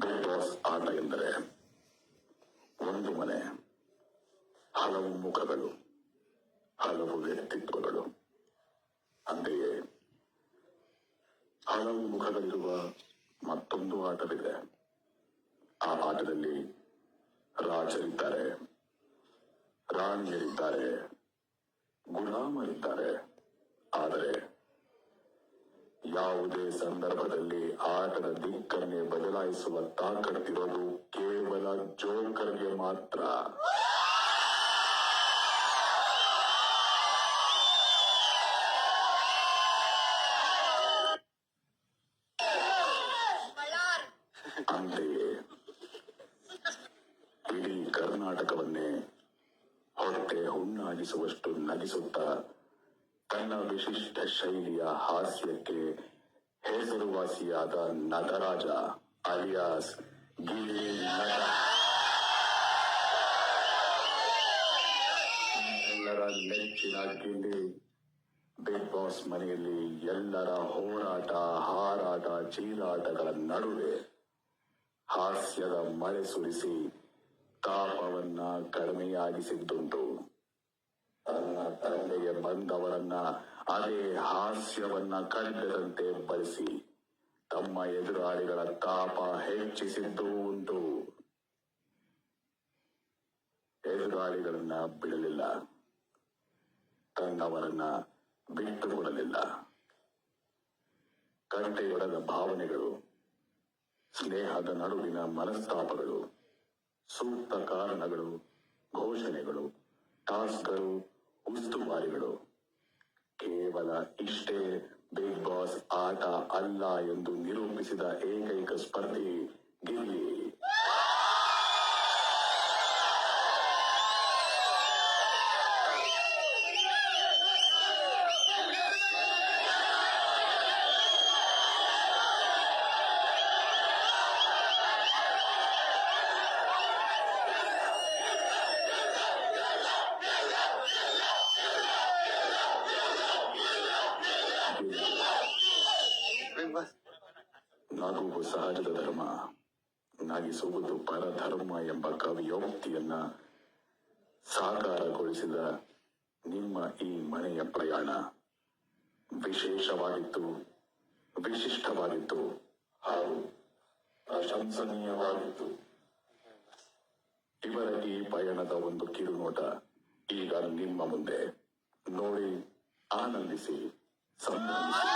Big boss ಆಟ ಎಂದರೆ ಒಂದು ಮನೆ, ಹಲವು ಮುಖಗಳು, ಹಲವು ವ್ಯಕ್ತಿತ್ವಗಳು. ಅಂತೆಯೇ ಹಲವು ಮುಖಗಳಿರುವ ಮತ್ತೊಂದು ಆಟವಿದೆ. ಆ ಆಟದಲ್ಲಿ ರಾಜರಿದ್ದಾರೆ, ರಾಣಿಯರಿದ್ದಾರೆ, ಗುಲಾಮರಿದ್ದಾರೆ. ಆದರೆ ಯಾವುದೇ ಸಂದರ್ಭದಲ್ಲಿ ಆಟದ ದಿಕ್ಕನ್ನೇ ಬದಲಾಯಿಸುವ ತಾಕತ್ತಿರೋದು ಕೇವಲ ಜೋಕರ್ಗೆ ಮಾತ್ರ. ಅಂತೆಯೇ ಇಡೀ ಕರ್ನಾಟಕವನ್ನೇ ಹೊಟ್ಟೆ ಹುಣ್ಣಾಗಿಸುವಷ್ಟು ನಗಿಸುತ್ತಾ ತನ್ನ ವಿಶಿಷ್ಟ ಶೈಲಿಯ ಹಾಸ್ಯಕ್ಕೆ ಹೆಸರುವಾಸಿಯಾದ ನಟರಾಜ ಅಲಿಯಾಸ್ ಗಿಲ್ಲಿ ನಟ. ನೆಚ್ಚಿನ ಗಿಲ್ಲಿ ಬಿಗ್ ಬಾಸ್ ಮನೆಯಲ್ಲಿ ಎಲ್ಲರ ಹೋರಾಟ ಹಾರಾಟ ಚೀರಾಟಗಳ ನಡುವೆ ಹಾಸ್ಯದ ಮಳೆ ಸುರಿಸಿ ತಾಪವನ್ನ ಕಡಿಮೆಯಾಗಿಸಿದ್ದುಂಟು. ತನ್ನ ತಂದೆಗೆ ಬಂದವರನ್ನ ಅದೇ ಹಾಸ್ಯವನ್ನ ಕಂಡದಂತೆ ಬಳಸಿ ತಮ್ಮ ಎದುರಾಳಿಗಳ ತಾಪ ಹೆಚ್ಚಿಸಿದ್ದೂ ಉಂಟು. ಎದುರಾಳಿಗಳನ್ನ ಬಿಡಲಿಲ್ಲ, ತನ್ನವರನ್ನ ಬಿಟ್ಟುಕೊಡಲಿಲ್ಲ. ಕಟ್ಟೆಯೊಡೆದ ಭಾವನೆಗಳು, ಸ್ನೇಹದ ನಡುವಿನ ಮನಸ್ತಾಪಗಳು, ಸೂಕ್ತ ಕಾರಣಗಳು, ಘೋಷಣೆಗಳು, ಟಾಸ್ಕ್ಗಳು, ಉಸ್ತುವಾರಿಗಳು, ಕೇವಲ ಇಷ್ಟೇ ಬಿಗ್ ಬಾಸ್ ಆಟ ಅಲ್ಲ ಎಂದು ನಿರೂಪಿಸಿದ ಏಕೈಕ ಸ್ಪರ್ಧಿ ಗಿಲ್ಲಿ. ನಗುವು ಸಹಜದ ಧರ್ಮ, ನಗಿಸುವುದು ಪರಧರ್ಮ ಎಂಬ ಕವಿಯೋಕ್ತಿಯನ್ನ ಸಾಕಾರಗೊಳಿಸಿದ ನಿಮ್ಮ ಈ ಮನೆಯ ಪ್ರಯಾಣ ವಿಶೇಷವಾಗಿತ್ತು, ವಿಶಿಷ್ಟವಾಗಿತ್ತು ಹಾಗೂ ಪ್ರಶಂಸನೀಯವಾಗಿತ್ತು. ಇವರ ಈ ಪಯಣದ ಒಂದು ಕಿರುನೋಟ ಈಗ ನಿಮ್ಮ ಮುಂದೆ. ನೋಡಿ, ಆನಂದಿಸಿ, ಸಂಭ್ರಮಿಸಿ.